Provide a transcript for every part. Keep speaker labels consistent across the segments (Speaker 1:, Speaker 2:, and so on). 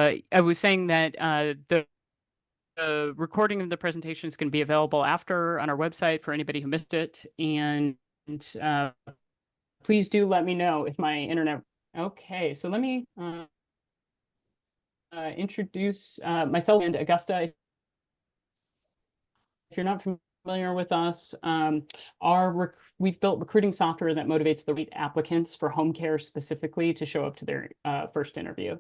Speaker 1: I was saying that the recording of the presentation is going to be available after on our website for anybody who missed it. And uh, please do let me know if my internet. Okay, so let me introduce myself and Augusta. If you're not familiar with us, we've built recruiting software that motivates the right applicants for home care specifically to show up to their first interview.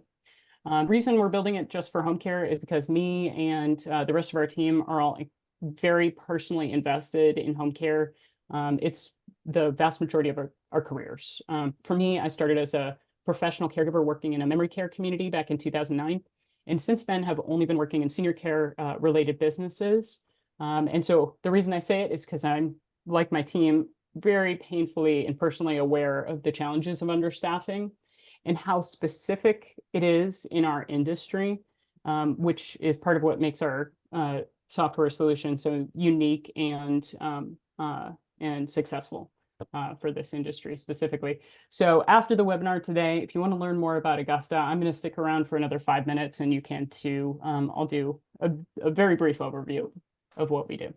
Speaker 1: The reason we're building it just for home care is because me and the rest of our team are all very personally invested in home care. It's the vast majority of our careers. For me, I started as a professional caregiver working in a memory care community back in 2009. And since then have only been working in senior care related businesses. And so the reason I say it is because I'm, like my team, very painfully and personally aware of the challenges of understaffing and how specific it is in our industry, which is part of what makes our software solution so unique and successful for this industry specifically. So after the webinar today, if you want to learn more about Augusta, I'm going to stick around for another 5 minutes, and you can too. I'll do a very brief overview of what we do.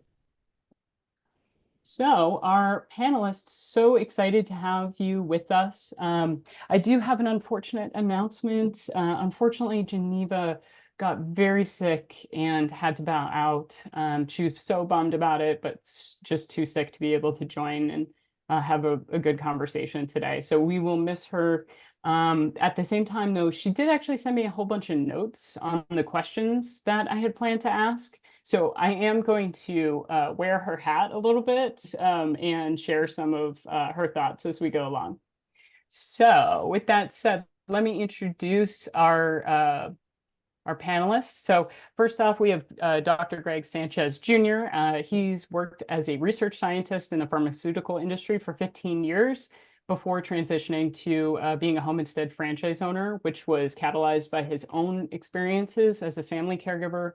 Speaker 1: So our panelists, so excited to have you with us. I do have an unfortunate announcement. Unfortunately, Geneva got very sick and had to bow out. She was so bummed about it, but just too sick to be able to join and have a good conversation today. So we will miss her. At the same time, though, she did actually send me a whole bunch of notes on the questions that I had planned to ask. So I am going to wear her hat a little bit and share some of her thoughts as we go along. So with that said, let me introduce our panelists. So first off, we have Dr. Greg Sanchez Jr. He's worked as a research scientist in the pharmaceutical industry for 15 years before transitioning to being a home instead franchise owner, which was catalyzed by his own experiences as a family caregiver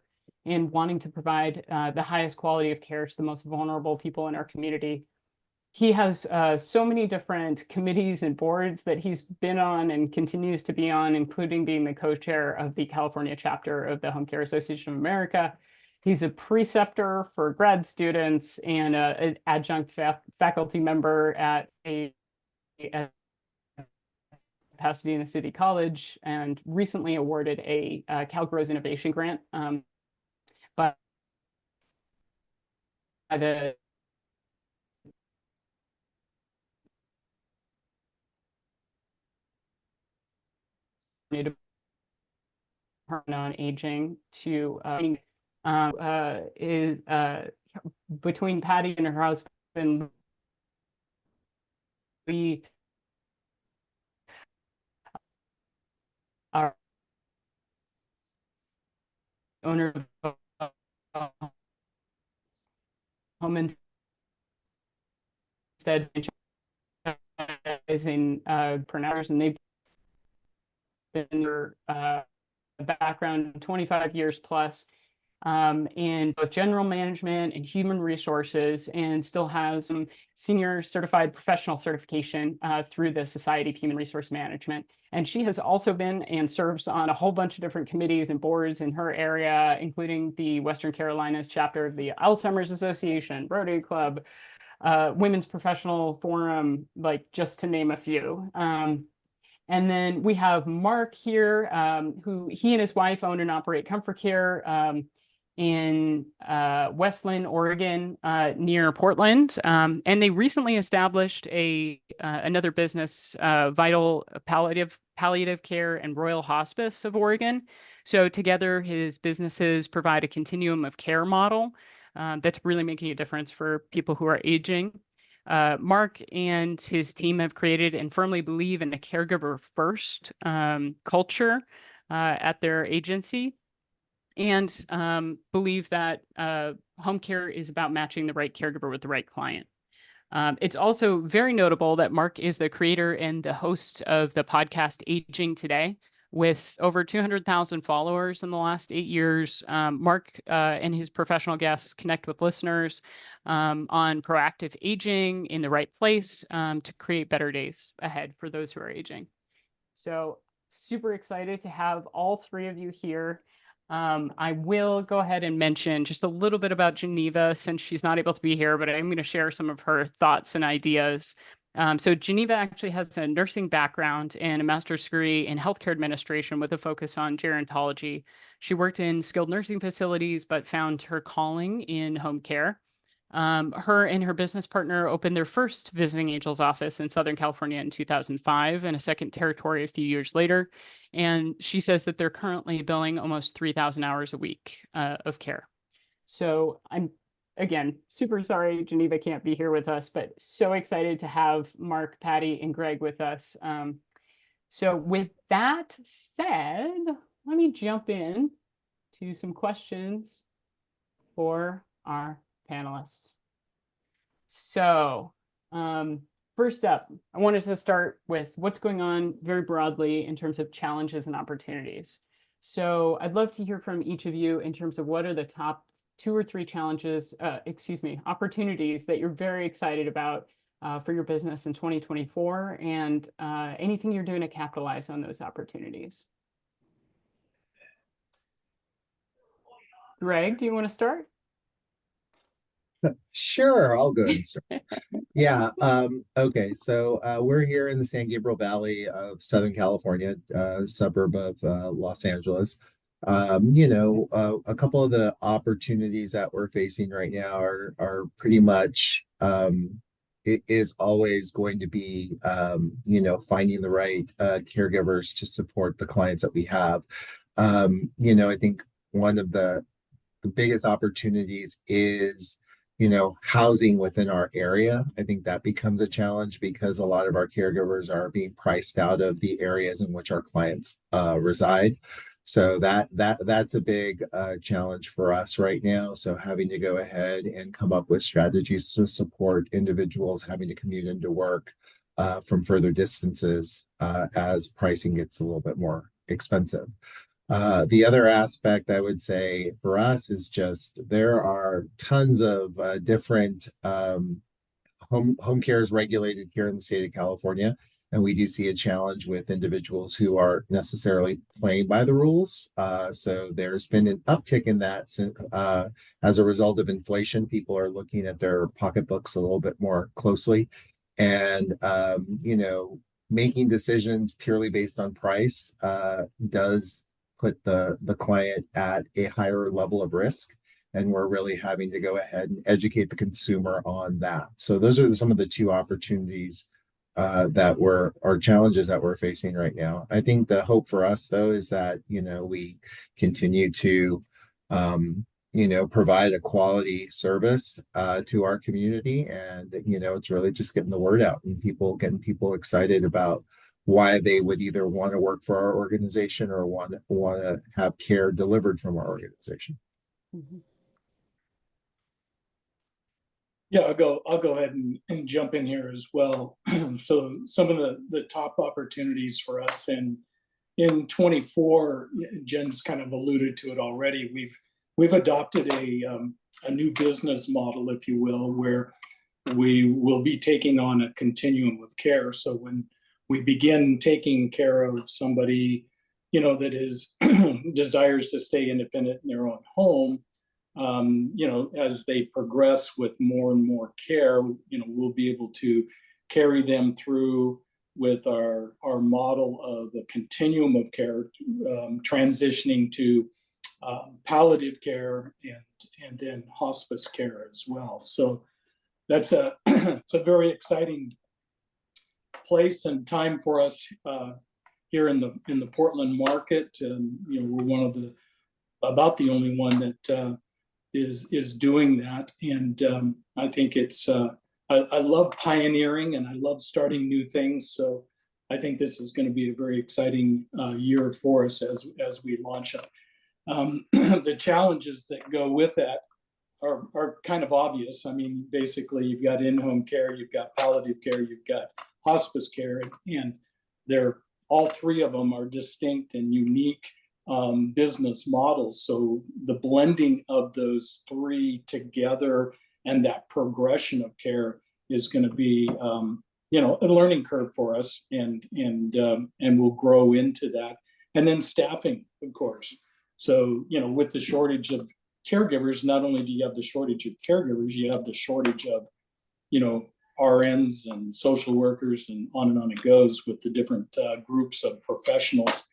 Speaker 1: and wanting to provide the highest quality of care to the most vulnerable people in our community. He has so many different committees and boards that he's been on and continues to be on, including being the co-chair of the California chapter of the Home Care Association of America. He's a preceptor for grad students and an adjunct faculty member at Pasadena City College, and recently awarded a CalGrow's Innovation Grant by the Department on Aging to is between Patty and her husband, we are owner of home instead franchising pronouncers, and they've been their background 25 years plus in both general management and human resources, and still has some senior certified professional certification through the Society of Human Resource Management. And she has also been and serves on a whole bunch of different committees and boards in her area, including the Western Carolinas chapter of the Alzheimer's Association, Rotary Club, Women's Professional Forum, like just to name a few. And then we have Mark here, who he and his wife own and operate Comfort Care in Westland, Oregon, near Portland. And they recently established another business, Vital Palliative Care and Royal Hospice of Oregon. So together, his businesses provide a continuum of care model that's really making a difference for people who are aging. Mark and his team have created and firmly believe in a caregiver first culture at their agency, and believe that home care is about matching the right caregiver with the right client. It's also very notable that Mark is the creator and the host of the podcast Aging Today, with over 200,000 followers in the last 8 years. Mark and his professional guests connect with listeners on proactive aging in the right place to create better days ahead for those who are aging. So super excited to have all three of you here. I will go ahead and mention just a little bit about Geneva since she's not able to be here, but I'm going to share some of her thoughts and ideas. So Geneva actually has a nursing background and a master's degree in healthcare administration with a focus on gerontology. She worked in skilled nursing facilities, but found her calling in home care. Her and her business partner opened their first Visiting Angels office in Southern California in 2005 and a second territory a few years later. And she says that they're currently billing almost 3,000 hours a week of care. So I'm, again, super sorry Geneva can't be here with us, but so excited to have Mark, Patty, and Greg with us. So with that said, let me jump in to some questions for our panelists. So first up, I wanted to start with what's going on very broadly in terms of challenges and opportunities. So I'd love to hear from each of you in terms of what are the top 2 or 3 challenges, opportunities that you're very excited about for your business in 2024 and anything you're doing to capitalize on those opportunities. Greg, do you want to start?
Speaker 2: Sure, I'll go ahead and start. Yeah, okay, so we're here in the San Gabriel Valley of Southern California, suburb of Los Angeles. A couple of the opportunities that we're facing right now are pretty much it is always going to be finding the right caregivers to support the clients that we have. I think one of the biggest opportunities is housing within our area. I think that becomes a challenge because a lot of our caregivers are being priced out of the areas in which our clients reside. So that's a big challenge for us right now. So having to go ahead and come up with strategies to support individuals having to commute into work from further distances as pricing gets a little bit more expensive. The other aspect I would say for us is just there are tons of different home care is regulated here in the state of California, and we do see a challenge with individuals who are necessarily playing by the rules. So there's been an uptick in that as a result of inflation. People are looking at their pocketbooks a little bit more closely, and making decisions purely based on price does put the client at a higher level of risk, and we're really having to go ahead and educate the consumer on that. So those are some of the 2 opportunities or challenges that we're facing right now. I think the hope for us though is that we continue to provide a quality service to our community, and it's really just getting the word out and getting people excited about why they would either want to work for our organization or want to have care delivered from our organization.
Speaker 1: Mm-hmm.
Speaker 3: Yeah, I'll go ahead and jump in here as well. So some of the top opportunities for us in 24, Jen's kind of alluded to it already. We've adopted a new business model, if you will, where we will be taking on a continuum of care. So when we begin taking care of somebody, that is desires to stay independent in their own home, as they progress with more and more care, we'll be able to carry them through with our model of the continuum of care, transitioning to palliative care and then hospice care as well. So that's it's a very exciting place and time for us here in the Portland market. We're about the only one that is doing that, and I think it's I love pioneering and I love starting new things. So I think this is going to be a very exciting year for us as we launch it. The challenges that go with that are kind of obvious. I mean, basically, you've got in-home care, you've got palliative care, you've got hospice care, and all 3 of them are distinct and unique business models. So the blending of those 3 together and that progression of care is going to be, a learning curve for us, and we'll grow into that. And then staffing, of course. So, with the shortage of caregivers, not only do you have the shortage of caregivers, you have the shortage of, RNs and social workers, and on it goes with the different groups of professionals.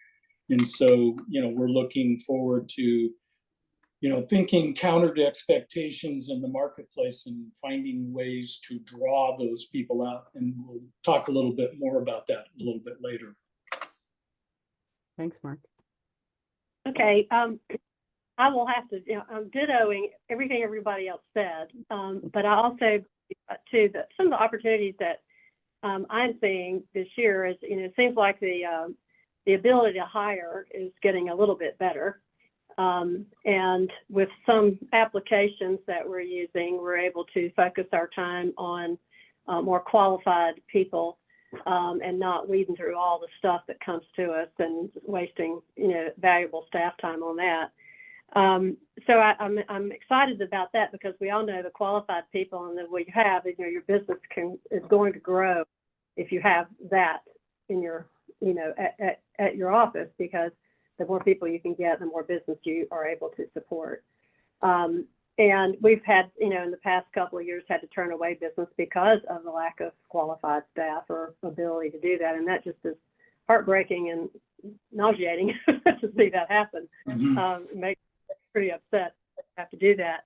Speaker 3: And so, we're looking forward to, thinking counter to expectations in the marketplace and finding ways to draw those people out. And we'll talk a little bit more about that a little bit later.
Speaker 1: Thanks, Mark.
Speaker 4: Okay. I will have to, I'm dittoing everything everybody else said, but I also, too, that some of the opportunities that I'm seeing this year is, it seems like the ability to hire is getting a little bit better. And with some applications that we're using, we're able to focus our time on more qualified people, and not weeding through all the stuff that comes to us and wasting, valuable staff time on that. So I'm excited about that, because we all know the qualified people and that what you have, your business is going to grow if you have that in your, at your office, because the more people you can get, the more business you are able to support. And we've had, in the past couple of years, had to turn away business because of the lack of qualified staff or ability to do that. And that just is heartbreaking and nauseating to see that happen. It makes me pretty upset to have to do that.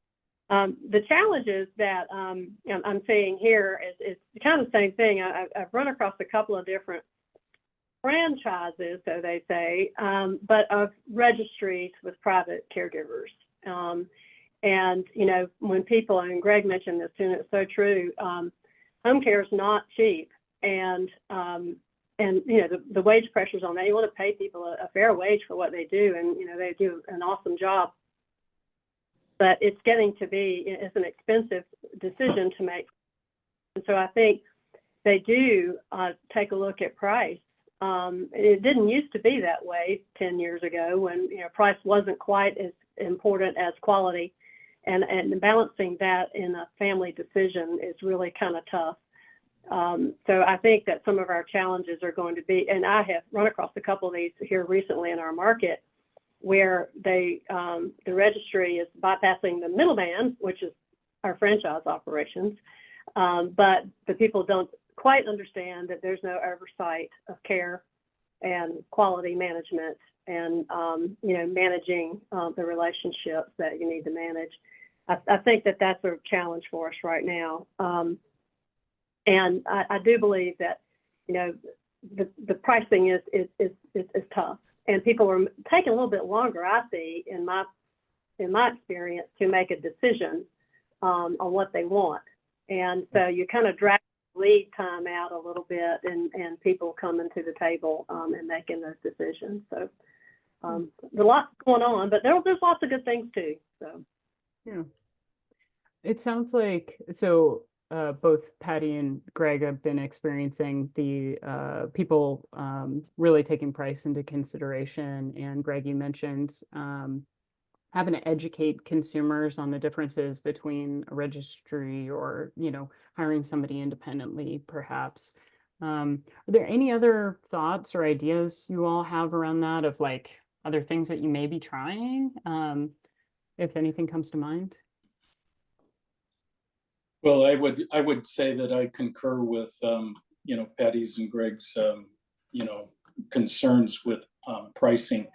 Speaker 4: The challenges that I'm seeing here is kind of the same thing. I've run across a couple of different franchises, so they say, but of registries with private caregivers. And, when people, and Greg mentioned this too, and it's so true, home care is not cheap. And the wage pressures on that, you want to pay people a fair wage for what they do. And, they do an awesome job. But it's getting to be, it's an expensive decision to make. And so I think they do take a look at price. It didn't used to be that way 10 years ago, when, price wasn't quite as important as quality. And balancing that in a family decision is really kind of tough. So I think that some of our challenges are going to be, and I have run across a couple of these here recently in our market, where the registry is bypassing the middleman, which is our franchise operations, but the people don't quite understand that there's no oversight of care and quality management and managing the relationships that you need to manage. I think that that's a challenge for us right now. And I do believe that, the pricing is tough, and people are taking a little bit longer, I see, in my experience, to make a decision on what they want. And so you kind of drag lead time out a little bit, and people coming to the table and making those decisions. So there's a lot going on, but there's lots of good things too. So.
Speaker 1: Yeah. It sounds like, both Patty and Greg have been experiencing the people really taking price into consideration. And Greg, you mentioned having to educate consumers on the differences between a registry or, hiring somebody independently, perhaps. Are there any other thoughts or ideas you all have around that, of like other things that you may be trying, if anything comes to mind?
Speaker 3: Well, I would say that I concur with Patty's and Greg's concerns with pricing.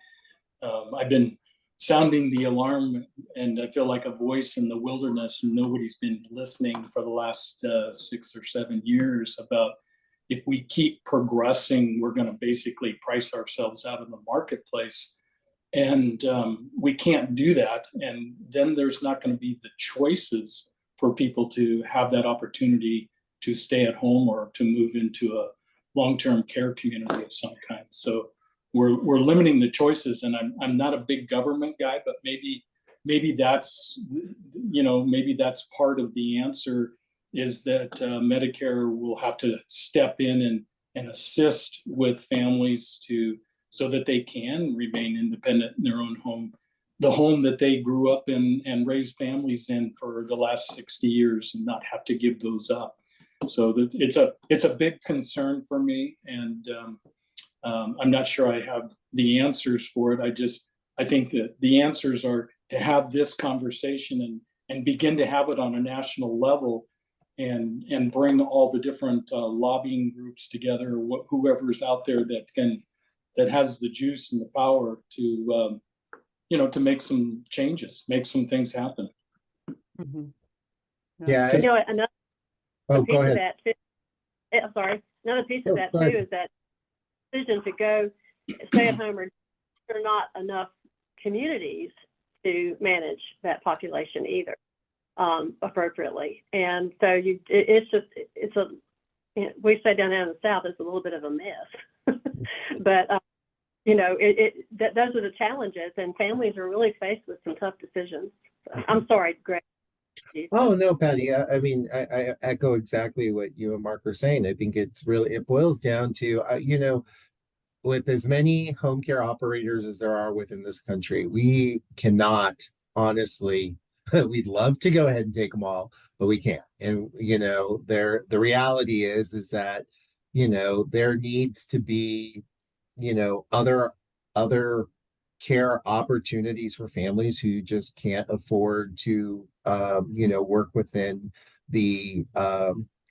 Speaker 3: I've been sounding the alarm, and I feel like a voice in the wilderness, and nobody's been listening for the last 6 or 7 years about, if we keep progressing, we're going to basically price ourselves out of the marketplace. And we can't do that. And then there's not going to be the choices for people to have that opportunity to stay at home or to move into a long-term care community of some kind. So we're limiting the choices, and I'm not a big government guy, but maybe that's part of the answer, is that Medicare will have to step in and assist with families so that they can remain independent in their own home, the home that they grew up in and raised families in for the last 60 years, and not have to give those up. So that it's a big concern for me, and I'm not sure I have the answers for it. I think that the answers are to have this conversation and begin to have it on a national level, and bring all the different lobbying groups together, whoever's out there that has the juice and the power to to make some changes, make some things happen.
Speaker 1: Mm-hmm.
Speaker 2: Yeah.
Speaker 4: You know, another
Speaker 2: Oh,
Speaker 4: piece
Speaker 2: go
Speaker 4: of
Speaker 2: ahead.
Speaker 4: that too. Sorry, another piece of
Speaker 2: Oh,
Speaker 4: that
Speaker 2: go
Speaker 4: too
Speaker 2: ahead.
Speaker 4: is that decision to go stay at home, or there are not enough communities to manage that population either appropriately. And so we say down there in the South, it's a little bit of a mess. But those are the challenges, and families are really faced with some tough decisions. So, I'm sorry, Greg.
Speaker 2: Oh no, Patty. I mean, I echo exactly what you and Mark are saying. I think it boils down to, with as many home care operators as there are within this country, we cannot honestly, we'd love to go ahead and take them all, but we can't. And, the reality is that, there needs to be, other care opportunities for families who just can't afford to, work within the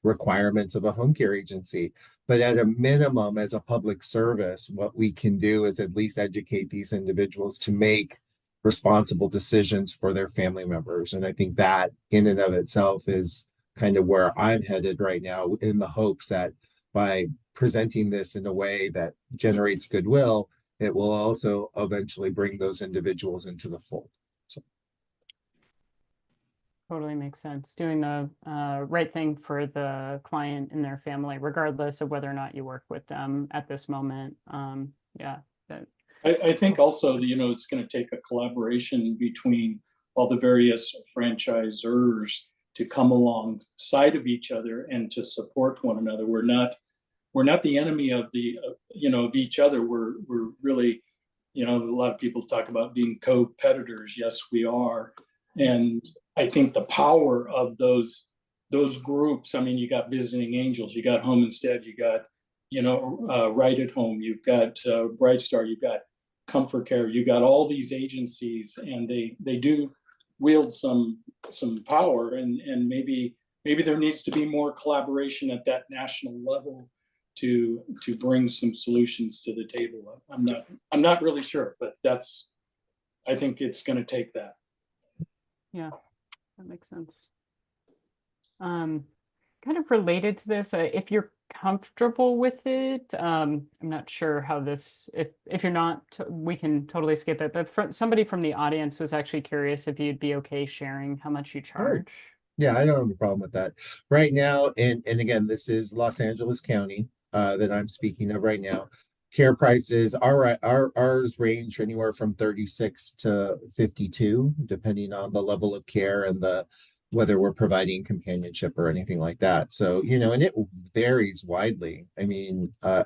Speaker 2: requirements of a home care agency. But at a minimum, as a public service, what we can do is at least educate these individuals to make responsible decisions for their family members. And I think that in and of itself is kind of where I'm headed right now, in the hopes that by presenting this in a way that generates goodwill, it will also eventually bring those individuals into the fold. So.
Speaker 1: Totally makes sense. Doing the right thing for the client and their family, regardless of whether or not you work with them at this moment.
Speaker 3: I think also, it's going to take a collaboration between all the various franchisors to come alongside of each other and to support one another. We're not the enemy of of each other. We're really, a lot of people talk about being co-competitors. Yes, we are. And I think the power of those groups, I mean, you got Visiting Angels, you got Home Instead, you got, Right at Home, you've got Bright Star, you've got Comfort Care, you got all these agencies, and they do wield some power, and maybe there needs to be more collaboration at that national level to bring some solutions to the table. I'm not really sure, but I think it's going to take that.
Speaker 1: Yeah, that makes sense. Kind of related to this, if you're comfortable with it, I'm not sure how this, if you're not, we can totally skip it, but somebody from the audience was actually curious if you'd be okay sharing how much you charge.
Speaker 2: Yeah, I don't have a problem with that. Right now, and again, this is Los Angeles County that I'm speaking of right now. Care prices, ours range anywhere from 36 to 52, depending on the level of care and whether we're providing companionship or anything like that. So, and it varies widely. I mean, I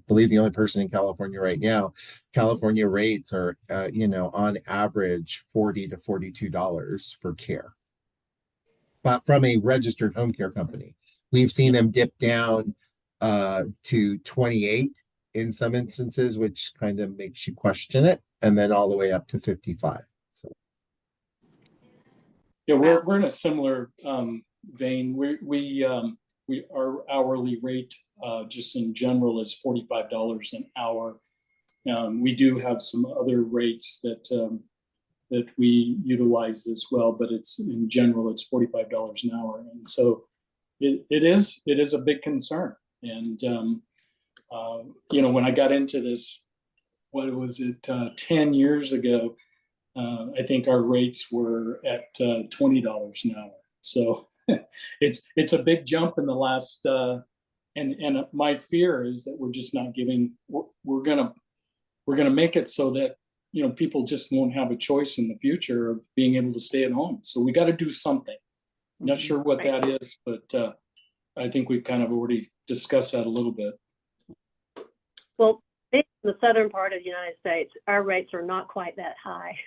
Speaker 2: believe the only person in California right now, California rates are, on average $40 to $42 for care. But from a registered home care company, we've seen them dip down to 28 in some instances, which kind of makes you question it, and then all the way up to 55. So.
Speaker 3: Yeah, we're in a similar vein. Our hourly rate just in general is $45 an hour. We do have some other rates that we utilize as well, but in general it's $45 an hour, and so it is a big concern. And when I got into this, what was it, 10 years ago, I think our rates were at $20 an hour. So it's a big jump in the last, and my fear is that we're just not giving. We're gonna make it so that people just won't have a choice in the future of being able to stay at home. So we got to do something. Not sure what that is, but I think we've kind of already discussed that a little bit.
Speaker 4: Well, in the southern part of the United States, our rates are not quite that high,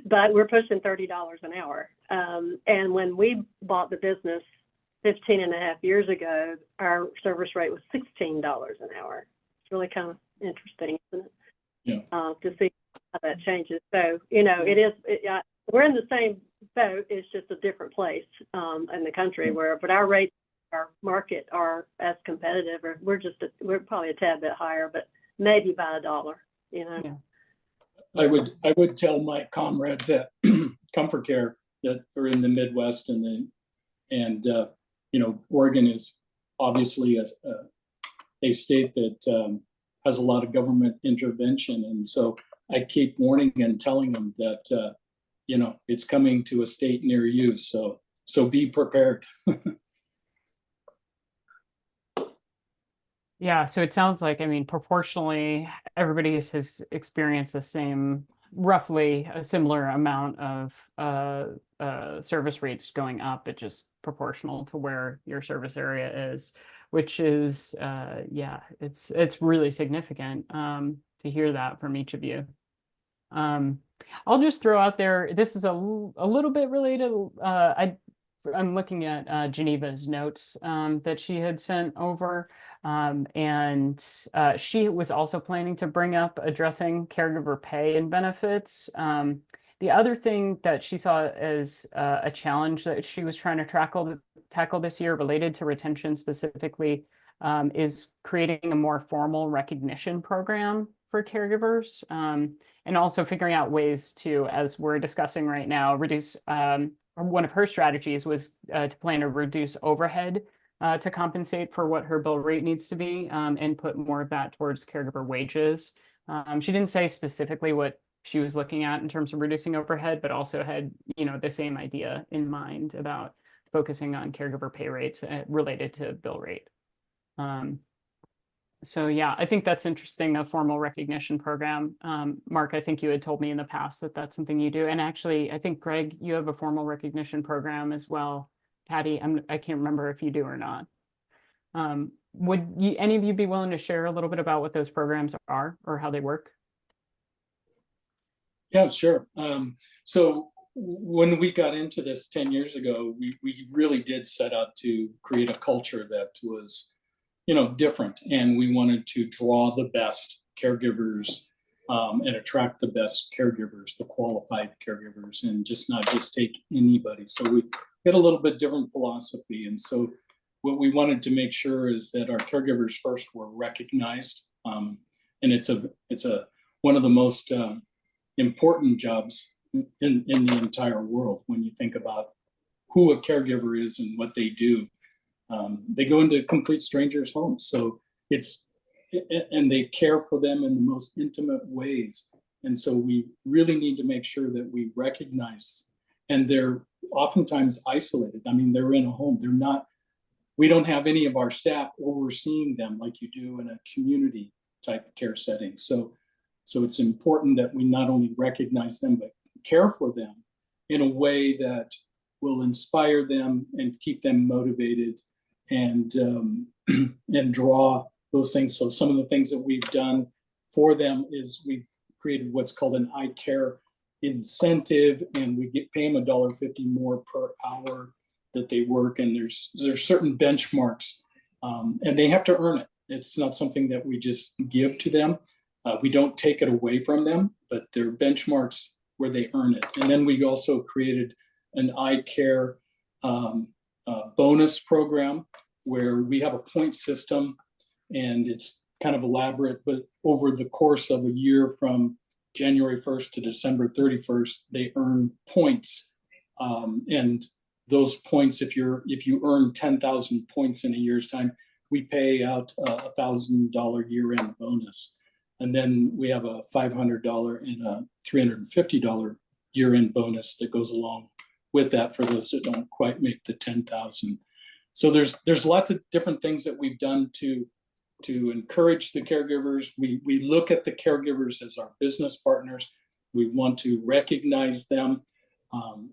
Speaker 4: but we're pushing $30 an hour. And when we bought the business 15 and a half years ago, our service rate was $16 an hour. It's really kind of interesting, isn't it?
Speaker 3: Yeah.
Speaker 4: To see how that changes. So, you know, we're in the same boat. It's just a different place in the country but our rates, our market are as competitive, or we're probably a tad bit higher, but maybe by $1, you know.
Speaker 1: Yeah.
Speaker 3: I would tell my comrades at Comfort Care that are in the Midwest and you know, Oregon is obviously a state that has a lot of government intervention, and so I keep warning and telling them that you know, it's coming to a state near you, so be prepared.
Speaker 1: Yeah, so it sounds like, I mean, proportionally, everybody has experienced the same, roughly a similar amount of service rates going up. It's just proportional to where your service area is, which is, yeah, it's really significant to hear that from each of you. I'll just throw out there, this is a little bit related. I'm looking at Geneva's notes that she had sent over. And she was also planning to bring up addressing caregiver pay and benefits. The other thing that she saw as a challenge that she was trying to tackle this year related to retention specifically is creating a more formal recognition program for caregivers, and also figuring out ways to, as we're discussing right now, reduce, one of her strategies was to plan to reduce overhead to compensate for what her bill rate needs to be, and put more of that towards caregiver wages. She didn't say specifically what she was looking at in terms of reducing overhead, but also had, you know, the same idea in mind about focusing on caregiver pay rates related to bill rate. So yeah, I think that's interesting, a formal recognition program. Mark, I think you had told me in the past that that's something you do. And actually, I think, Greg, you have a formal recognition program as well. Patty, I can't remember if you do or not. Would any of you be willing to share a little bit about what those programs are or how they work?
Speaker 3: Yeah, sure. So when we got into this 10 years ago, we really did set out to create a culture that was, you know, different, and we wanted to draw the best caregivers and attract the best caregivers, the qualified caregivers, and not just take anybody. So we had a little bit different philosophy, and so what we wanted to make sure is that our caregivers first were recognized, and it's one of the most important jobs in the entire world when you think about who a caregiver is and what they do. They go into complete strangers' homes, so and they care for them in the most intimate ways. And so we really need to make sure that we recognize, and they're oftentimes isolated. I mean, they're in a home. We don't have any of our staff overseeing them like you do in a community type care setting. So it's important that we not only recognize them, but care for them in a way that will inspire them and keep them motivated and draw those things. So some of the things that we've done for them is we've created what's called an eye care incentive, and we pay them $1.50 more per hour that they work. And there's certain benchmarks, and they have to earn it. It's not something that we just give to them. We don't take it away from them, but there are benchmarks where they earn it. And then we also created an eye care bonus program where we have a point system, and it's kind of elaborate, but over the course of a year from January 1st to December 31st, they earn points. And those points, if you earn 10,000 points in a year's time, we pay out a $1,000 year-end bonus. And then we have a $500 and a $350 year-end bonus that goes along with that for those that don't quite make the 10,000. So there's lots of different things that we've done to encourage the caregivers. We look at the caregivers as our business partners. We want to recognize them,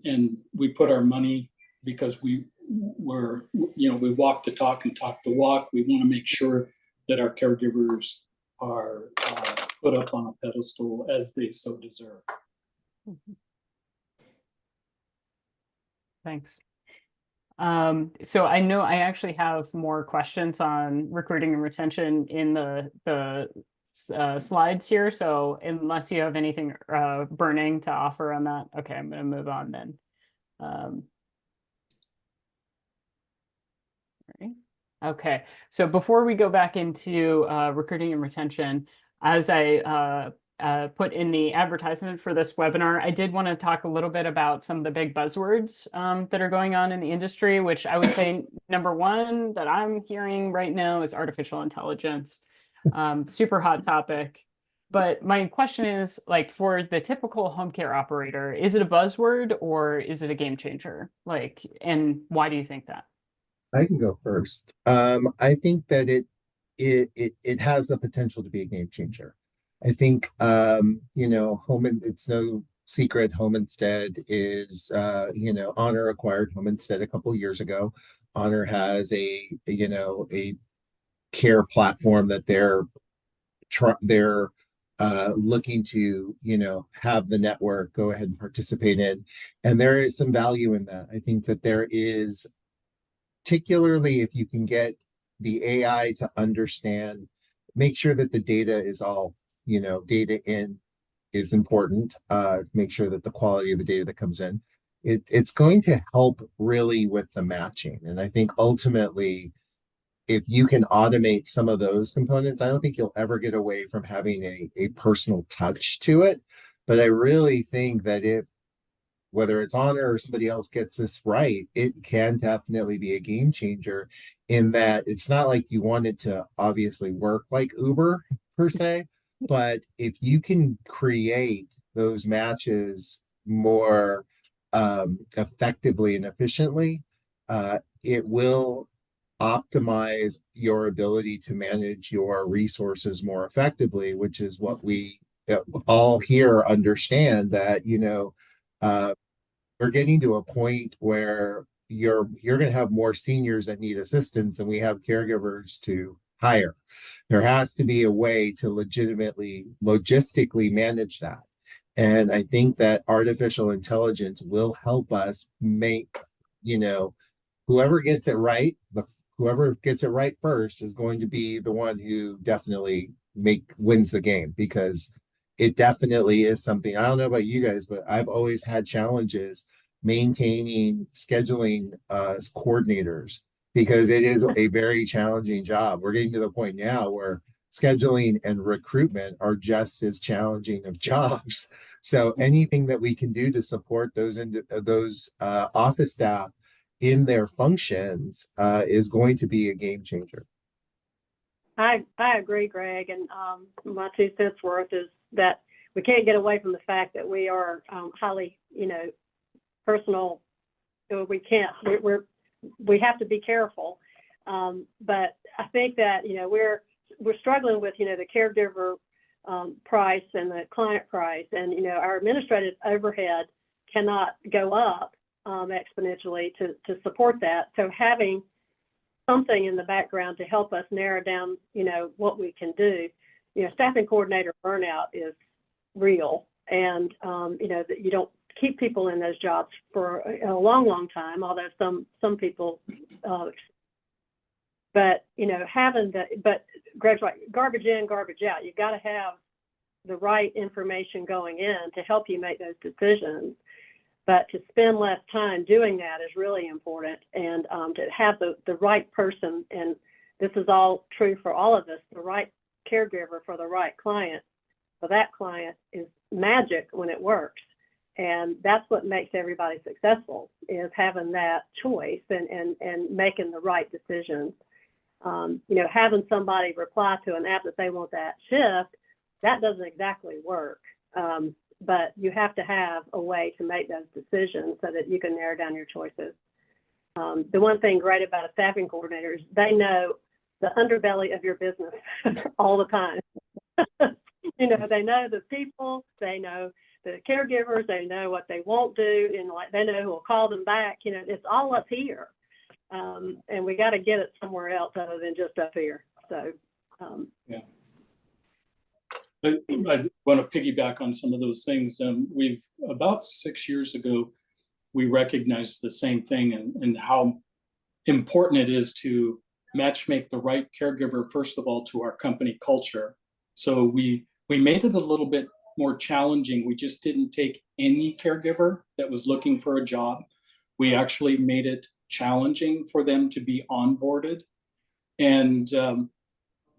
Speaker 3: and we put our money, because we walk the talk and talk the walk. We want to make sure that our caregivers are put up on a pedestal as they so deserve.
Speaker 1: Thanks. So I know I actually have more questions on recruiting and retention in the slides here. So unless you have anything burning to offer on that, okay, I'm going to move on then. Right. Okay, so before we go back into recruiting and retention, as I put in the advertisement for this webinar, I did want to talk a little bit about some of the big buzzwords that are going on in the industry, which I would say number one that I'm hearing right now is artificial intelligence. Super hot topic. But my question is, like, for the typical home care operator, is it a buzzword or is it a game changer? Like, and why do you think that?
Speaker 2: I can go first. I think that it has the potential to be a game changer. I think it's no secret Home Instead is Honor acquired Home Instead a couple of years ago. Honor has a care platform that they're looking to have the network go ahead and participate in, and there is some value in that. I think that there is, particularly if you can get the AI to understand, make sure that the data is all, data in is important. Make sure that the quality of the data that comes in, it's going to help really with the matching. And I think ultimately, if you can automate some of those components, I don't think you'll ever get away from having a personal touch to it. But I really think that whether it's Honor or somebody else gets this right, it can definitely be a game changer in that it's not like you want it to obviously work like Uber per se, but if you can create those matches more effectively and efficiently, it will optimize your ability to manage your resources more effectively, which is what we all here understand that, we're getting to a point where you're going to have more seniors that need assistance than we have caregivers to hire. There has to be a way to logistically manage that. And I think that artificial intelligence will help us make, whoever gets it right, whoever gets it right first is going to be the one who definitely wins the game, because it definitely is something. I don't know about you guys, but I've always had challenges maintaining scheduling coordinators, because it is a very challenging job. We're getting to the point now where scheduling and recruitment are just as challenging of jobs. So anything that we can do to support those office staff in their functions is going to be a game changer.
Speaker 4: I agree, Greg, and my 2 cents worth is that we can't get away from the fact that we are highly, personal. So we have to be careful. But I think that we're struggling with the caregiver price and the client price, and our administrative overhead cannot go up exponentially to support that. So having something in the background to help us narrow down, what we can do. Staffing coordinator burnout is real, and that you don't keep people in those jobs for a long, long time. Although some people, but Greg's right, garbage in, garbage out. You've got to have the right information going in to help you make those decisions. But to spend less time doing that is really important, and to have the right person, and this is all true for all of us, the right caregiver for the right client. For that client is magic when it works. And that's what makes everybody successful, is having that choice and making the right decisions. Having somebody reply to an app that they want that shift, that doesn't exactly work. But you have to have a way to make those decisions so that you can narrow down your choices. The one thing great about a staffing coordinator is they know the underbelly of your business all the time. They know the people, they know the caregivers, they know what they won't do, and they know who will call them back. It's all up here. And we got to get it somewhere else other than just up here. So,
Speaker 3: yeah. I want to piggyback on some of those things. We've about 6 years ago, we recognized the same thing, and how important it is to matchmake the right caregiver, first of all, to our company culture. So we made it a little bit more challenging. We just didn't take any caregiver that was looking for a job. We actually made it challenging for them to be onboarded. And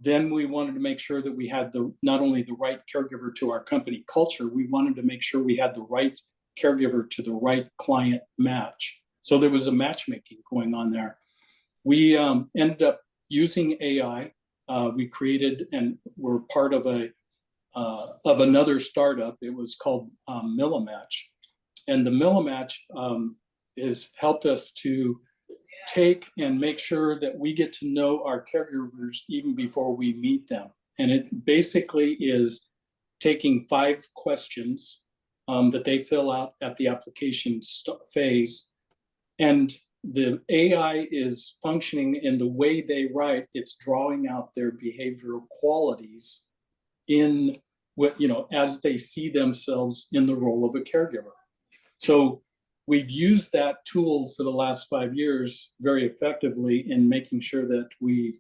Speaker 3: then we wanted to make sure that we had not only the right caregiver to our company culture, we wanted to make sure we had the right caregiver to the right client match. So there was a matchmaking going on there. We ended up using AI. We created and were part of another startup. It was called Millimatch, and the Millimatch has helped us to take and make sure that we get to know our caregivers even before we meet them. And it basically is taking 5 questions that they fill out at the application phase. And the AI is functioning in the way they write. It's drawing out their behavioral qualities in what, as they see themselves in the role of a caregiver. So we've used that tool for the last 5 years very effectively in making sure that we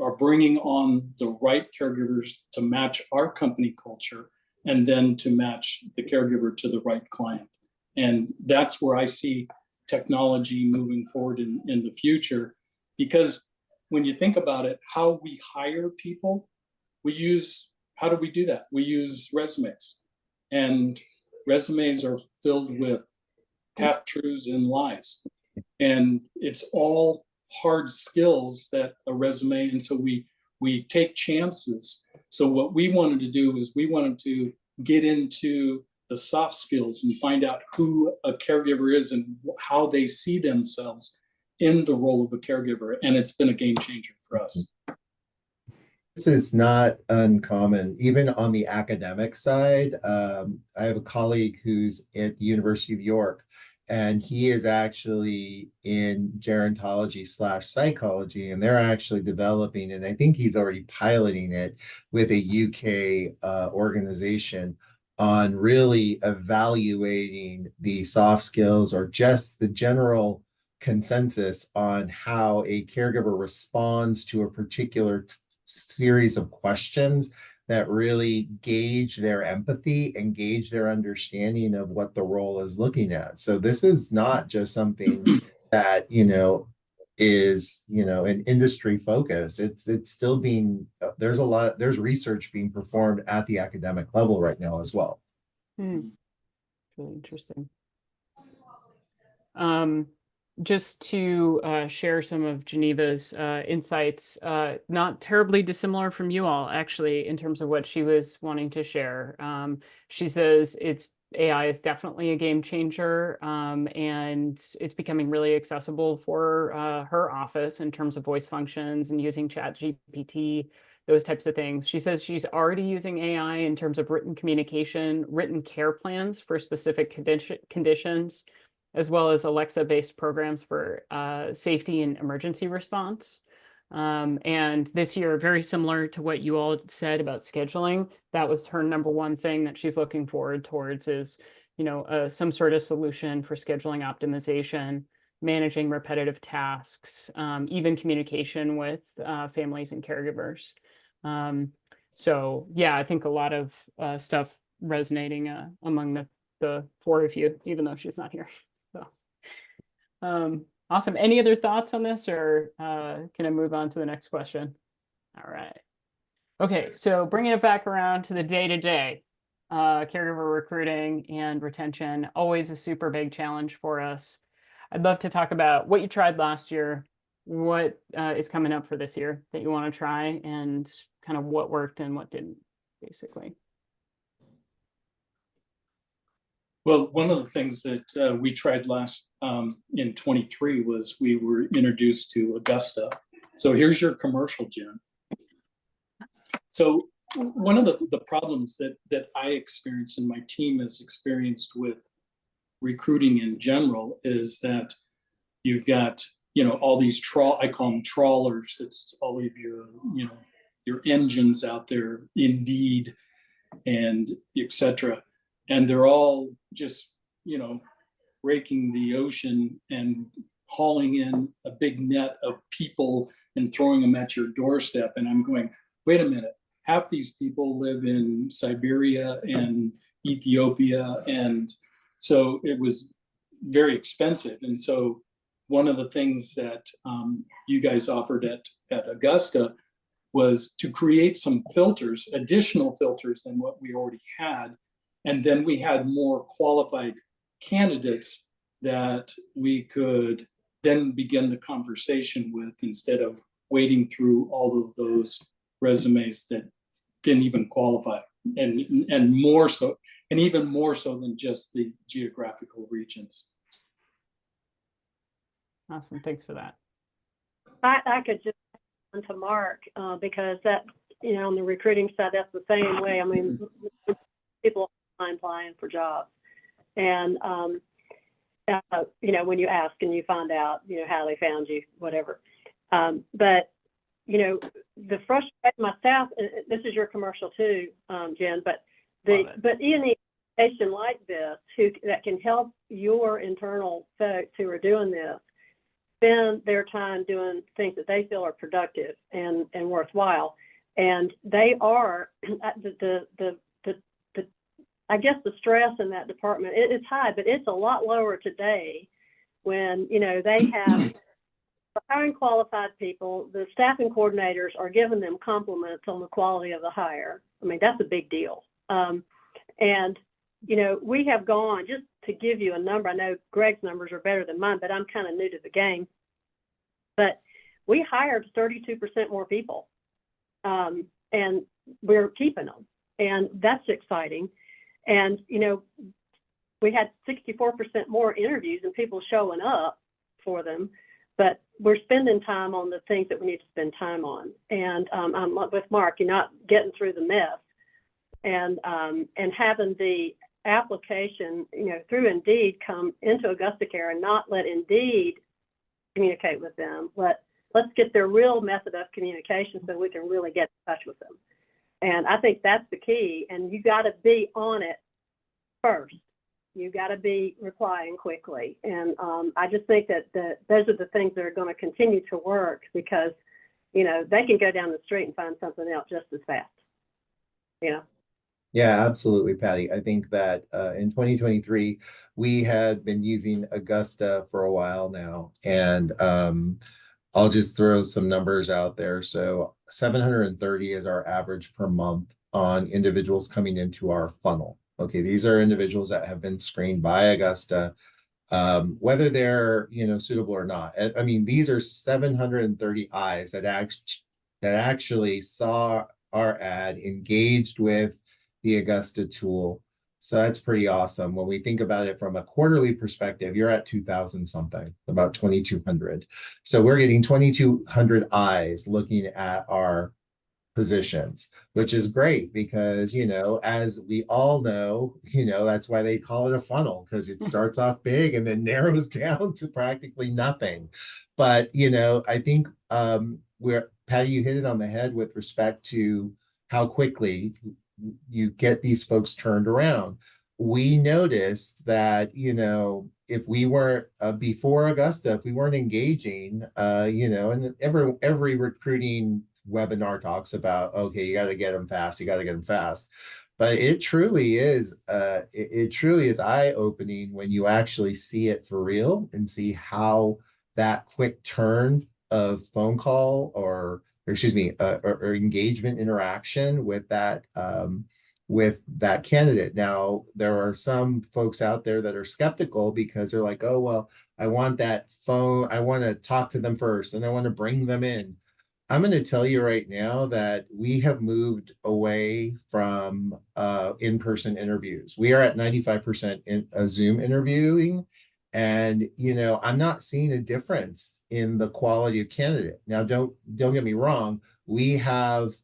Speaker 3: are bringing on the right caregivers to match our company culture, and then to match the caregiver to the right client. And that's where I see technology moving forward in the future, because when you think about it, how we hire people, how do we do that? We use resumes, and resumes are filled with half-truths and lies. And it's all hard skills that a resume, and so we take chances. So what we wanted to do is we wanted to get into the soft skills and find out who a caregiver is and how they see themselves in the role of a caregiver. And it's been a game changer for us.
Speaker 2: This is not uncommon, even on the academic side. I have a colleague who's at the University of York, and he is actually in gerontology/psychology, and they're actually developing, and I think he's already piloting it with a UK organization on really evaluating the soft skills or just the general consensus on how a caregiver responds to a particular series of questions that really gauge their empathy and gauge their understanding of what the role is looking at. So this is not just something that, is, an industry focus. It's still being, there's research being performed at the academic level right now as well.
Speaker 1: Really interesting. Just to share some of Geneva's insights, not terribly dissimilar from you all, actually, in terms of what she was wanting to share. She says AI is definitely a game changer, and it's becoming really accessible for her office in terms of voice functions and using ChatGPT, those types of things. She says she's already using AI in terms of written communication, written care plans for specific conditions, as well as Alexa-based programs for safety and emergency response. And this year, very similar to what you all said about scheduling, that was her #1 thing that she's looking forward towards is, some sort of solution for scheduling optimization, managing repetitive tasks, even communication with families and caregivers. So yeah, I think a lot of stuff resonating among the 4 of you, even though she's not here. So, awesome. Any other thoughts on this, or can I move on to the next question? All right. Okay, so bringing it back around to the day-to-day, caregiver recruiting and retention, always a super big challenge for us. I'd love to talk about what you tried last year, what is coming up for this year that you want to try, and kind of what worked and what didn't, basically.
Speaker 3: Well, one of the things that we tried last in 23 was we were introduced to Augusta. So here's your commercial, Jen. So one of the problems that I experienced and my team has experienced with recruiting in general is that you've got, all these I call them trawlers. It's all of your engines out there, Indeed and etc. And they're all just, raking the ocean and hauling in a big net of people and throwing them at your doorstep. And I'm going, wait a minute, half these people live in Siberia and Ethiopia. And so it was very expensive. And so one of the things that you guys offered at Augusta was to create some filters, additional filters than what we already had. And then we had more qualified candidates that we could then begin the conversation with, instead of wading through all of those resumes that didn't even qualify, and more so, and even more so than just the geographical regions.
Speaker 1: Awesome, thanks for that.
Speaker 4: I could just add to Mark, because that, on the recruiting side, that's the same way. I mean, people are applying for jobs, and when you ask and you find out, how they found you, whatever. But the frustration, my staff, this is your commercial too, Jen, but in the organization like this, that can help your internal folks who are doing this spend their time doing things that they feel are productive and worthwhile. And they are I guess the stress in that department, it's high, but it's a lot lower today when, they have hiring qualified people. The staffing coordinators are giving them compliments on the quality of the hire. I mean, that's a big deal. And, we have gone, just to give you a number, I know Greg's numbers are better than mine, but I'm kind of new to the game. But we hired 32% more people, and we're keeping them. And that's exciting. And, we had 64% more interviews and people showing up for them, but we're spending time on the things that we need to spend time on. And I'm with Mark, you're not getting through the mess, and having the application, through Indeed come into Augusta Care, and not let Indeed communicate with them. Let's get their real method of communication so we can really get in touch with them. And I think that's the key. And you got to be on it first. You got to be replying quickly. And I just think that those are the things that are going to continue to work, because, they can go down the street and find something else just as fast.
Speaker 2: Yeah, absolutely, Patty. I think that in 2023, we had been using Augusta for a while now, and I'll just throw some numbers out there. So 730 is our average per month on individuals coming into our funnel. Okay, these are individuals that have been screened by Augusta, whether they're suitable or not. I mean, these are 730 eyes that actually saw our ad, engaged with the Augusta tool. So that's pretty awesome. When we think about it from a quarterly perspective, you're at 2,000 something, about 2,200. So we're getting 2,200 eyes looking at our positions, which is great because, as we all know, that's why they call it a funnel, because it starts off big and then narrows down to practically nothing. But, I think Patty, you hit it on the head with respect to how quickly you get these folks turned around. We noticed that, if we weren't before Augusta, if we weren't engaging, and every recruiting webinar talks about, okay, you got to get them fast, but it truly is eye-opening when you actually see it for real and see how that quick turn of phone call or engagement interaction with that candidate. Now, there are some folks out there that are skeptical because they're like, oh, well, I want that phone. I want to talk to them first and I want to bring them in. I'm going to tell you right now that we have moved away from in-person interviews. We are at 95% in Zoom interviewing. And, I'm not seeing a difference in the quality of candidate. Now, don't get me wrong. We have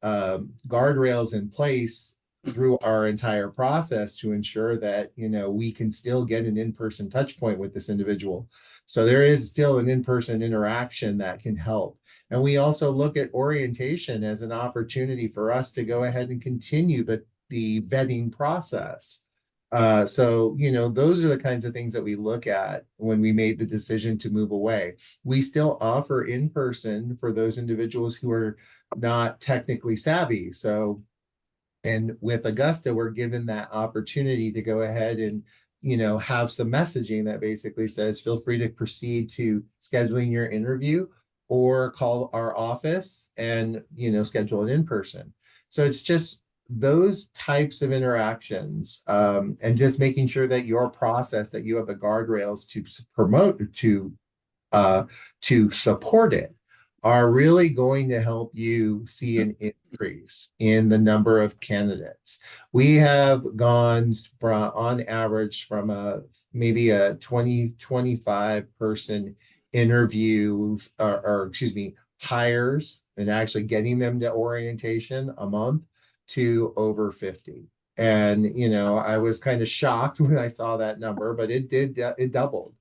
Speaker 2: guardrails in place through our entire process to ensure that, we can still get an in-person touch point with this individual. So there is still an in-person interaction that can help. And we also look at orientation as an opportunity for us to go ahead and continue the vetting process. So, those are the kinds of things that we look at when we made the decision to move away. We still offer in person for those individuals who are not technically savvy. So, and with Augusta, we're given that opportunity to go ahead and, have some messaging that basically says, feel free to proceed to scheduling your interview or call our office and, schedule it in person. So it's just those types of interactions, and just making sure that your process, that you have the guardrails to promote, to support it, are really going to help you see an increase in the number of candidates. We have gone from, on average, from maybe a 25 person interviews, or excuse me, hires, and actually getting them to orientation a month, to over 50. And, I was kind of shocked when I saw that number, but it doubled.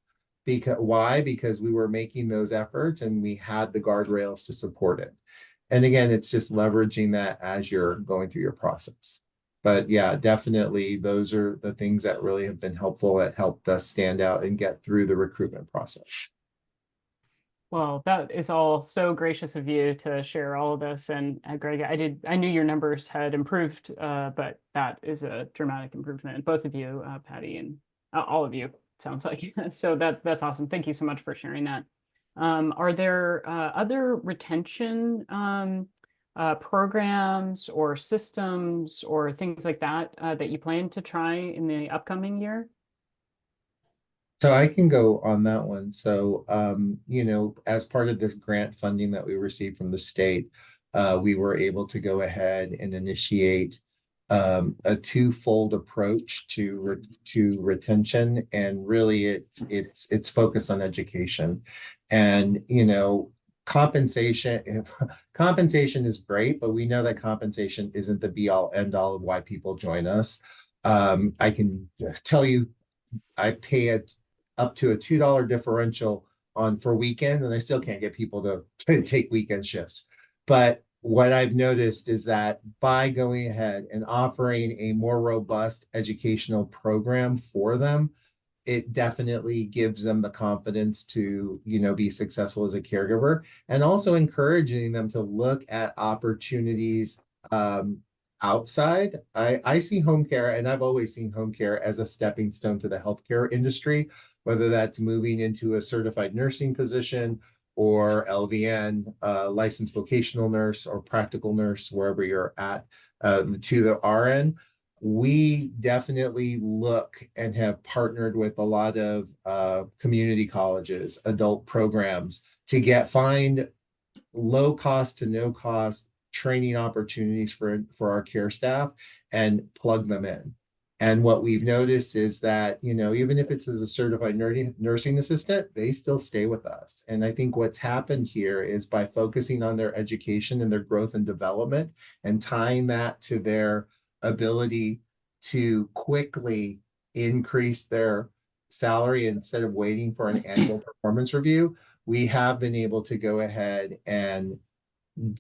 Speaker 2: Because why? Because we were making those efforts and we had the guardrails to support it. And again, it's just leveraging that as you're going through your process. But yeah, definitely those are the things that really have been helpful, that helped us stand out and get through the recruitment process.
Speaker 1: Well, that is all so gracious of you to share all of this. And Greg, I knew your numbers had improved, but that is a dramatic improvement. Both of you, Patty, and all of you, sounds like. So that's awesome. Thank you so much for sharing that. Are there other retention programs or systems or things like that that you plan to try in the upcoming year?
Speaker 2: So I can go on that one. So, as part of this grant funding that we received from the state, we were able to go ahead and initiate a twofold approach to retention, and really it's focused on education. And compensation is great, but we know that compensation isn't the be all end all of why people join us. I can tell you, I pay up to a $2 differential for weekend, and I still can't get people to take weekend shifts. But what I've noticed is that by going ahead and offering a more robust educational program for them, it definitely gives them the confidence to, be successful as a caregiver, and also encouraging them to look at opportunities outside. I see home care, and I've always seen home care as a stepping stone to the healthcare industry, whether that's moving into a certified nursing position or LVN, licensed vocational nurse, or practical nurse, wherever you're at, to the RN. We definitely look and have partnered with a lot of community colleges, adult programs, to find low cost to no cost training opportunities for our care staff and plug them in. And what we've noticed is that, even if it's as a certified nursing assistant, they still stay with us. And I think what's happened here is, by focusing on their education and their growth and development, and tying that to their ability to quickly increase their salary instead of waiting for an annual performance review, we have been able to go ahead and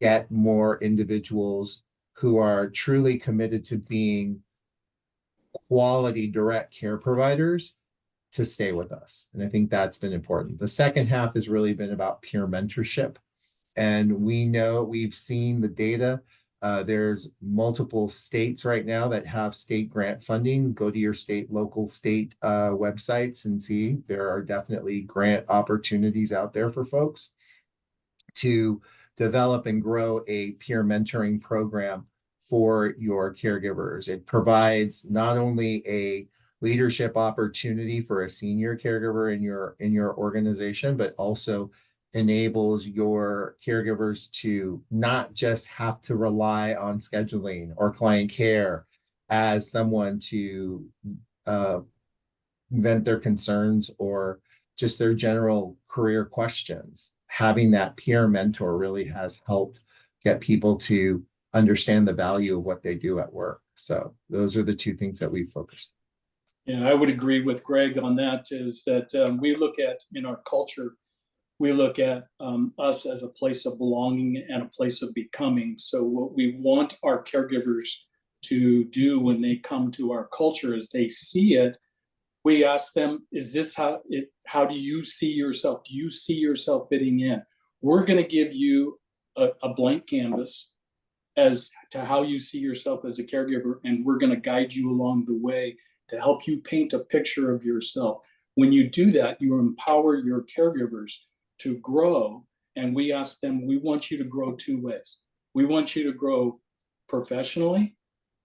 Speaker 2: get more individuals who are truly committed to being quality direct care providers to stay with us. And I think that's been important. The second half has really been about peer mentorship. And we've seen the data. There's multiple states right now that have state grant funding. Go to your local state websites and see there are definitely grant opportunities out there for folks to develop and grow a peer mentoring program for your caregivers. It provides not only a leadership opportunity for a senior caregiver in your organization, but also enables your caregivers to not just have to rely on scheduling or client care as someone to vent their concerns or just their general career questions. Having that peer mentor really has helped get people to understand the value of what they do at work. So those are the two things that we focused.
Speaker 3: Yeah, I would agree with Greg on that, is that we look at, in our culture, we look at us as a place of belonging and a place of becoming. So what we want our caregivers to do when they come to our culture is they see it. We ask them, is this how do you see yourself? Do you see yourself fitting in? We're going to give you a blank canvas as to how you see yourself as a caregiver, and we're going to guide you along the way to help you paint a picture of yourself. When you do that, you empower your caregivers to grow, and we ask them, we want you to grow two ways. We want you to grow professionally,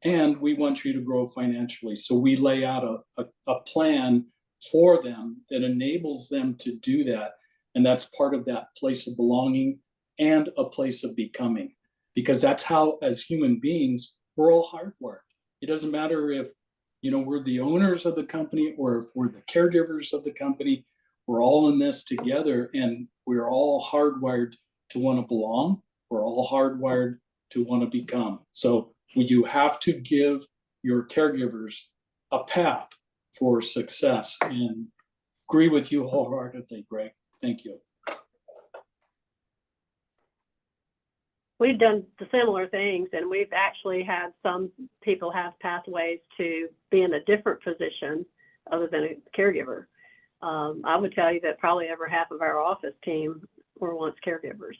Speaker 3: and we want you to grow financially. So we lay out a plan for them that enables them to do that. And that's part of that place of belonging and a place of becoming. Because that's how, as human beings, we're all hardwired. It doesn't matter if, we're the owners of the company or if we're the caregivers of the company. We're all in this together, and we're all hardwired to want to belong. We're all hardwired to want to become. So you have to give your caregivers a path for success. And agree with you wholeheartedly, Greg. Thank you.
Speaker 4: We've done the similar things, and we've actually had some people have pathways to be in a different position other than a caregiver. I would tell you that probably over half of our office team were once caregivers.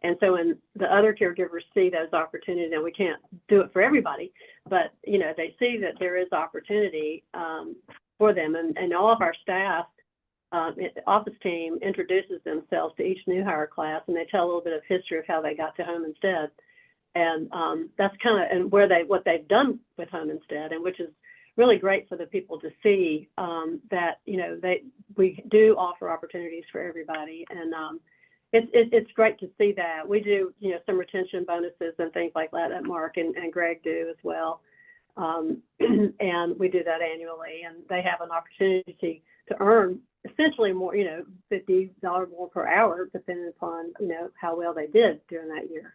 Speaker 4: And so when the other caregivers see those opportunities, and we can't do it for everybody, but they see that there is opportunity for them, and all of our staff, office team introduces themselves to each new hire class, and they tell a little bit of history of how they got to Home Instead, and that's kind of and what they've done with Home Instead, and which is really great for the people to see that we do offer opportunities for everybody, and it's great to see that. We do some retention bonuses and things like that Mark and Greg do as well, and we do that annually, and they have an opportunity to earn essentially more, $50 more per hour, depending upon, how well they did during that year.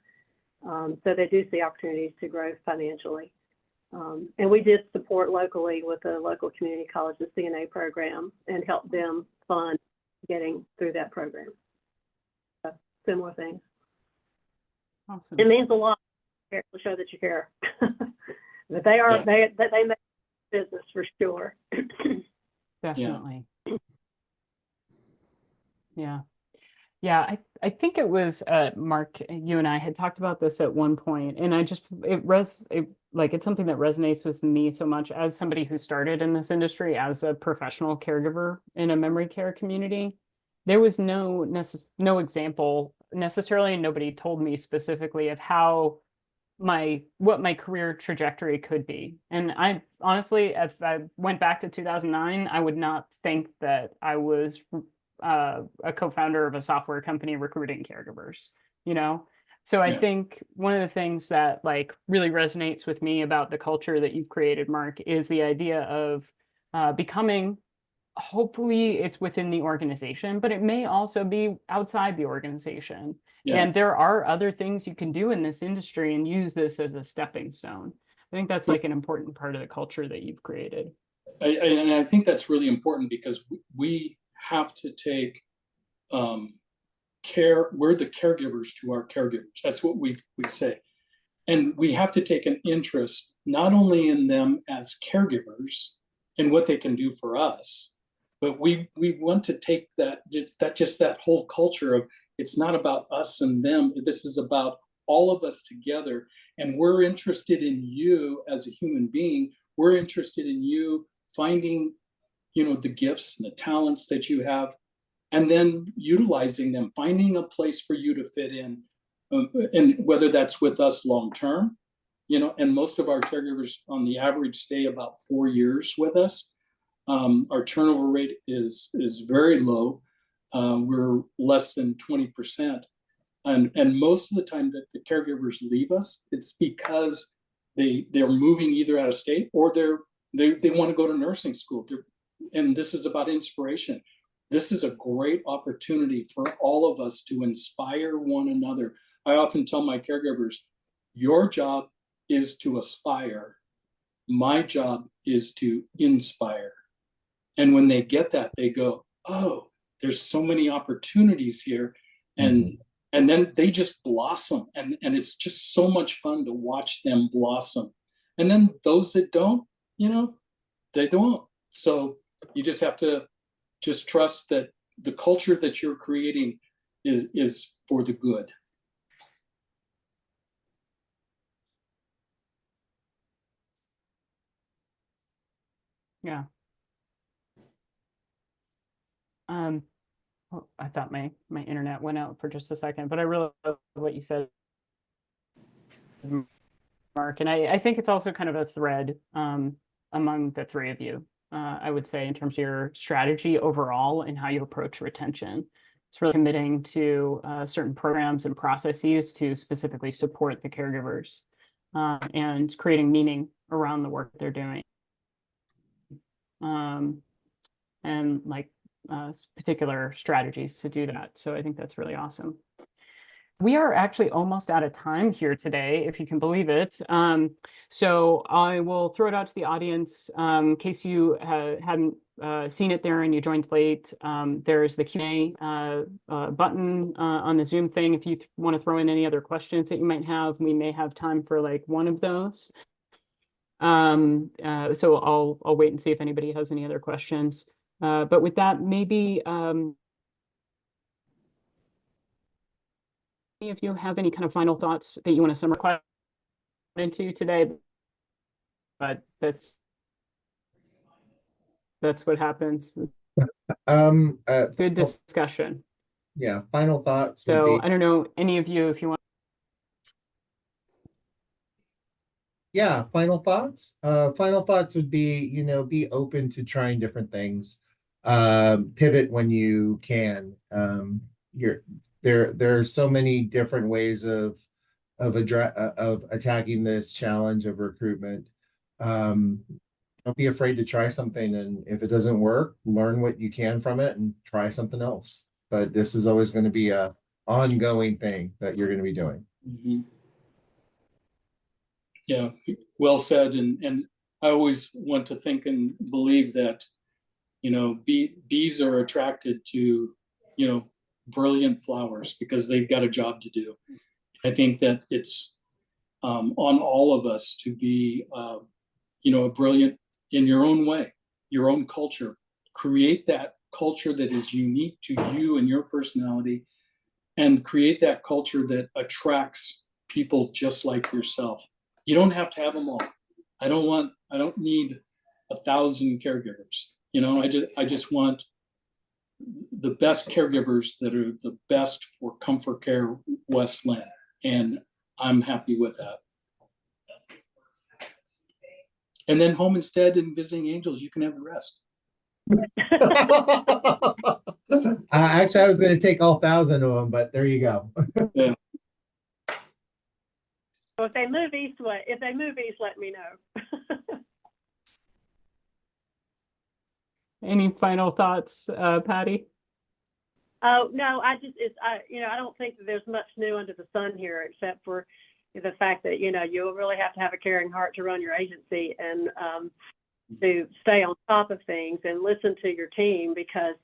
Speaker 4: So they do see opportunities to grow financially. And we did support locally with the local community college, the CNA program, and help them fund getting through that program. So, similar things.
Speaker 1: Awesome.
Speaker 4: It means a lot to show that you care. But they are, they make business for sure.
Speaker 1: Definitely. Yeah. I think it was Mark, you and I had talked about this at one point, and it's something that resonates with me so much as somebody who started in this industry as a professional caregiver in a memory care community. There was no example necessarily, and nobody told me specifically of what my career trajectory could be. And I honestly, if I went back to 2009, I would not think that I was a co-founder of a software company recruiting caregivers, So I think one of the things that really resonates with me about the culture that you've created, Mark, is the idea of becoming, hopefully it's within the organization, but it may also be outside the organization. Yeah. And there are other things you can do in this industry and use this as a stepping stone. I think that's an important part of the culture that you've created.
Speaker 3: And I think that's really important because we have to take care. We're the caregivers to our caregivers. That's what we say. And we have to take an interest not only in them as caregivers and what they can do for us, but we want to take that whole culture of, it's not about us and them. This is about all of us together. And we're interested in you as a human being. We're interested in you finding, the gifts and the talents that you have, and then utilizing them, finding a place for you to fit in. And whether that's with us long-term, and most of our caregivers on the average stay about 4 years with us. Our turnover rate is very low. We're less than 20%. And most of the time that the caregivers leave us, it's because they're moving either out of state or they want to go to nursing school. And this is about inspiration. This is a great opportunity for all of us to inspire one another. I often tell my caregivers, your job is to aspire. My job is to inspire. And when they get that, they go, oh, there's so many opportunities here. And And then they just blossom, and it's just so much fun to watch them blossom. And then those that don't, they don't. So you just have to just trust that the culture that you're creating is for the good.
Speaker 1: Yeah. Oh, I thought my internet went out for just a second, but I really love what you said, Mark. And I think it's also kind of a thread among the three of you, I would say, in terms of your strategy overall and how you approach retention. It's really committing to certain programs and processes to specifically support the caregivers and creating meaning around the work they're doing. And like particular strategies to do that. So I think that's really awesome. We are actually almost out of time here today, if you can believe it. So I will throw it out to the audience in case you hadn't seen it there and you joined late. There's the Q&A button on the Zoom thing. If you want to throw in any other questions that you might have, we may have time for like one of those. So I'll wait and see if anybody has any other questions. But with that, maybe if you have any kind of final thoughts that you want to summarize into today, but that's what happens. Good discussion.
Speaker 2: Yeah, final thoughts would
Speaker 1: So
Speaker 2: be,
Speaker 1: I don't know, any of you, if you want.
Speaker 2: yeah, final thoughts. Final thoughts would be, be open to trying different things. Pivot when you can. There are so many different ways of attacking this challenge of recruitment. Don't be afraid to try something, and if it doesn't work, learn what you can from it and try something else. But this is always going to be a ongoing thing that you're going to be doing.
Speaker 3: Mm-hmm. Yeah, well said. And I always want to think and believe that, bees are attracted to, brilliant flowers because they've got a job to do. I think that it's on all of us to be, a brilliant in your own way, your own culture. Create that culture that is unique to you and your personality, and create that culture that attracts people just like yourself. You don't have to have them all. I don't need 1,000 caregivers. I just want the best caregivers that are the best for Comfort Care West Lynn. And I'm happy with that. And then Home Instead and Visiting Angels, you can have the rest.
Speaker 2: Actually, I was going to take all 1,000 of them, but there you go.
Speaker 3: Yeah.
Speaker 4: So if they move east, let me know.
Speaker 1: Any final thoughts, Patty?
Speaker 4: Oh, no, I don't think that there's much new under the sun here, except for the fact that, you'll really have to have a caring heart to run your agency and to stay on top of things and listen to your team, because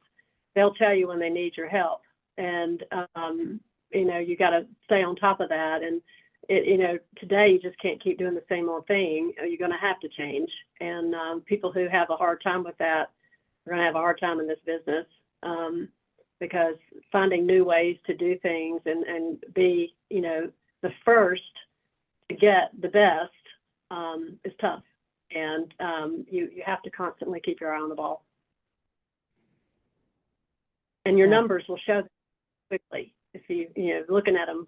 Speaker 4: they'll tell you when they need your help. And, you got to stay on top of that. And, today you just can't keep doing the same old thing. You're going to have to change. And people who have a hard time with that are going to have a hard time in this business, because finding new ways to do things and be, the first to get the best is tough. And you have to constantly keep your eye on the ball. And your numbers will show that quickly. If looking at them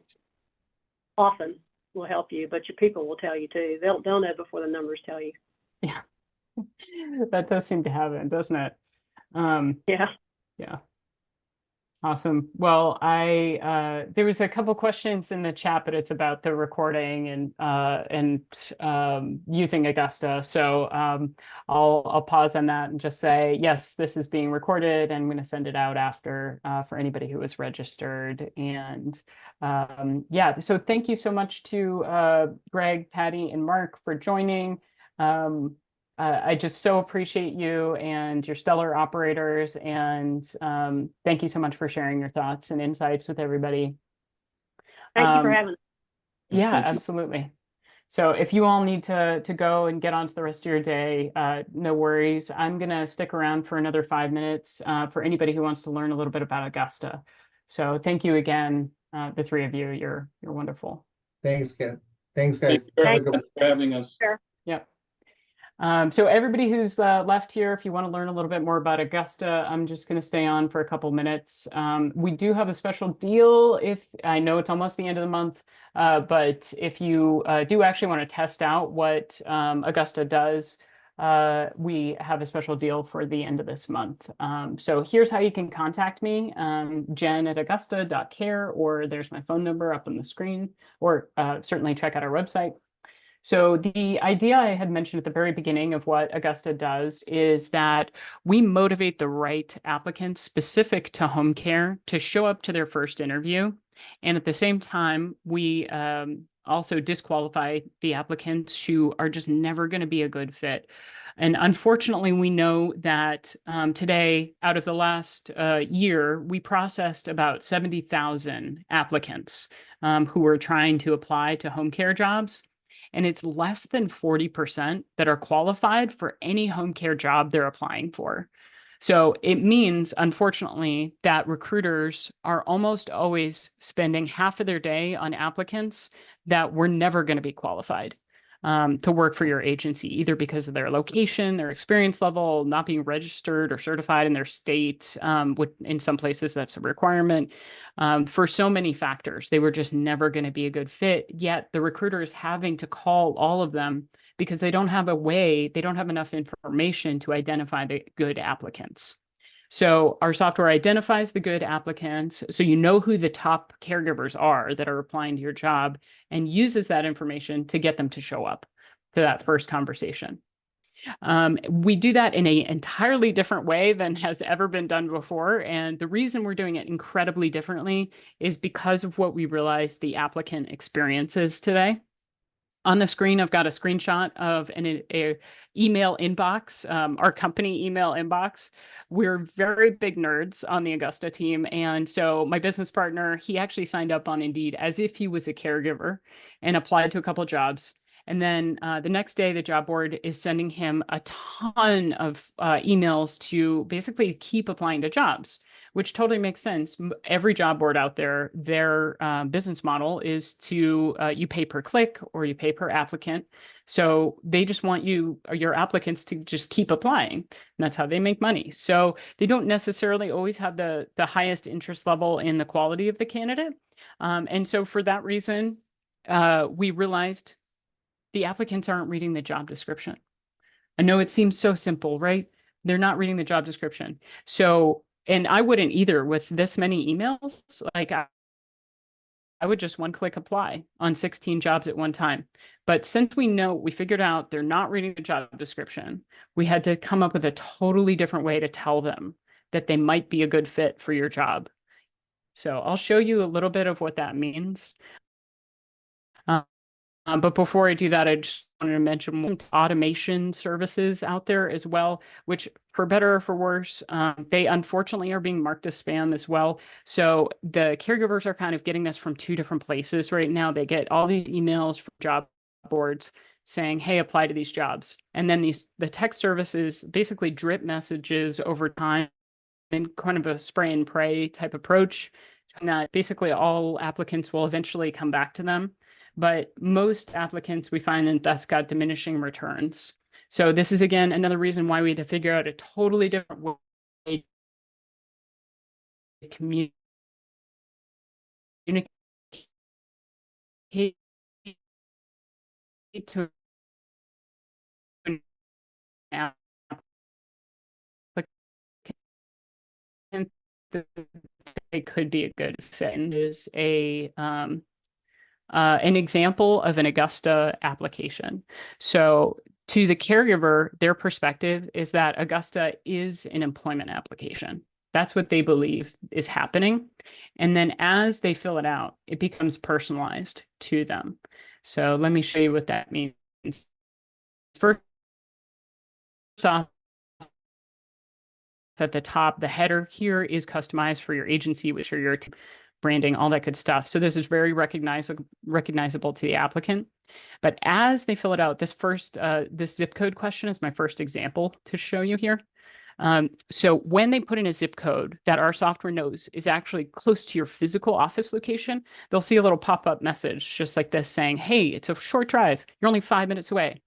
Speaker 4: often will help you, but your people will tell you too. They'll know before the numbers tell you.
Speaker 1: Yeah, that does seem to happen, doesn't it? Yeah. Awesome. Well, there was a couple questions in the chat, but it's about the recording and using Augusta. So I'll pause on that and just say, yes, this is being recorded, and I'm going to send it out after for anybody who is registered. And yeah, so thank you so much to Greg, Patty, and Mark for joining. I just so appreciate you and your stellar operators, and thank you so much for sharing your thoughts and insights with everybody.
Speaker 4: Thank you for
Speaker 1: Um,
Speaker 4: having us.
Speaker 1: yeah,
Speaker 2: Thank you.
Speaker 1: absolutely. So if you all need to go and get on to the rest of your day, no worries. I'm gonna stick around for another 5 minutes for anybody who wants to learn a little bit about Augusta. So thank you again, the three of you. You're wonderful.
Speaker 2: Thanks, Ken. Thanks,
Speaker 3: Thank
Speaker 2: guys.
Speaker 3: you
Speaker 2: Have a
Speaker 3: very
Speaker 2: good
Speaker 3: much for having us.
Speaker 1: Yep. So everybody who's left here, if you want to learn a little bit more about Augusta, I'm just going to stay on for a couple minutes. We do have a special deal. If I know it's almost the end of the month, but if you do actually want to test out what Augusta does, we have a special deal for the end of this month. So here's how you can contact me, jen@augusta.care, or there's my phone number up on the screen, or certainly check out our website. So the idea I had mentioned at the very beginning of what Augusta does is that we motivate the right applicants specific to home care to show up to their first interview. And at the same time, we also disqualify the applicants who are just never going to be a good fit. And unfortunately, we know that today, out of the last year, we processed about 70,000 applicants who were trying to apply to home care jobs. And it's less than 40% that are qualified for any home care job they're applying for. So it means, unfortunately, that recruiters are almost always spending half of their day on applicants that were never going to be qualified to work for your agency, either because of their location, their experience level, not being registered or certified in their state. In some places, that's a requirement. For so many factors, they were just never going to be a good fit. Yet the recruiter is having to call all of them because they don't have a way, they don't have enough information to identify the good applicants. So our software identifies the good applicants, so you know who the top caregivers are that are applying to your job, and uses that information to get them to show up to that first conversation. We do that in an entirely different way than has ever been done before. And the reason we're doing it incredibly differently is because of what we realized the applicant experience is today. On the screen, I've got a screenshot of an email inbox, our company email inbox. We're very big nerds on the Augusta team. And so my business partner, he actually signed up on Indeed as if he was a caregiver and applied to a couple jobs. And then the next day, the job board is sending him a ton of emails to basically keep applying to jobs, which totally makes sense. Every job board out there, their business model is to you pay per click or you pay per applicant. So they just want your applicants to just keep applying. And that's how they make money. So they don't necessarily always have the highest interest level in the quality of the candidate. And so for that reason, we realized the applicants aren't reading the job description. I know it seems so simple, right? They're not reading the job description. So, and I wouldn't either with this many emails. Like I would just one click apply on 16 jobs at one time. But since we figured out they're not reading the job description, we had to come up with a totally different way to tell them that they might be a good fit for your job. So I'll show you a little bit of what that means. But before I do that, I just wanted to mention automation services out there as well, which for better or for worse, they unfortunately are being marked as spam as well. So the caregivers are kind of getting this from two different places right now. They get all these emails from job boards saying, hey, apply to these jobs. And then the tech services basically drip messages over time in kind of a spray and pray type approach. And that basically all applicants will eventually come back to them. But most applicants, we find that that's got diminishing returns. So this is, again, another reason why we had to figure out a totally different way to communicate to an applicant that they could be a good fit. And is an example of an Augusta application. So to the caregiver, their perspective is that Augusta is an employment application. That's what they believe is happening. And then as they fill it out, it becomes personalized to them. So let me show you what that means. First off, at the top, the header here is customized for your agency, which are your team. branding, all that good stuff. So this is very recognizable to the applicant. But as they fill it out, this zip code question is my first example to show you here. So when they put in a zip code that our software knows is actually close to your physical office location, they'll see a little pop-up message just like this saying, hey, it's a short drive. You're only 5 minutes away.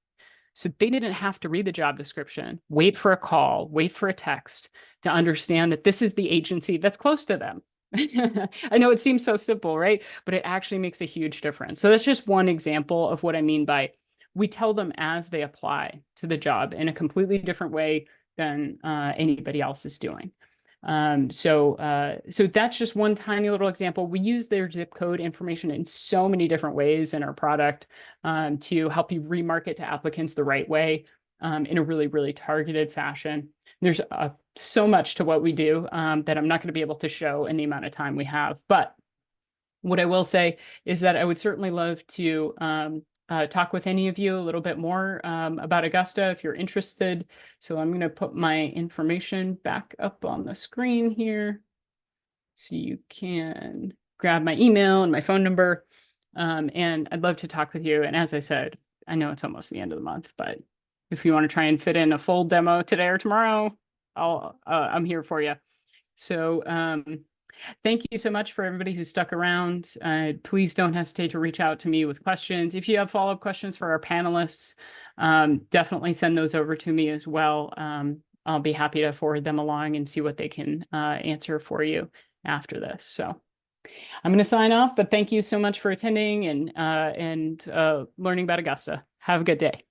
Speaker 1: So they didn't have to read the job description, wait for a call, wait for a text to understand that this is the agency that's close to them. I know it seems so simple, right? But it actually makes a huge difference. So that's just one example of what I mean by we tell them as they apply to the job in a completely different way than anybody else is doing. So that's just one tiny little example. We use their zip code information in so many different ways in our product to help you remarket to applicants the right way in a really, really targeted fashion. There's so much to what we do that I'm not going to be able to show in the amount of time we have. But what I will say is that I would certainly love to talk with any of you a little bit more about Augusta if you're interested. So I'm going to put my information back up on the screen here so you can grab my email and my phone number. And I'd love to talk with you. And as I said, I know it's almost the end of the month, but if you want to try and fit in a full demo today or tomorrow, I'm here for you. So thank you so much for everybody who stuck around. Please don't hesitate to reach out to me with questions. If you have follow-up questions for our panelists, definitely send those over to me as well. I'll be happy to forward them along and see what they can answer for you after this. So I'm going to sign off, but thank you so much for attending and learning about Augusta. Have a good day.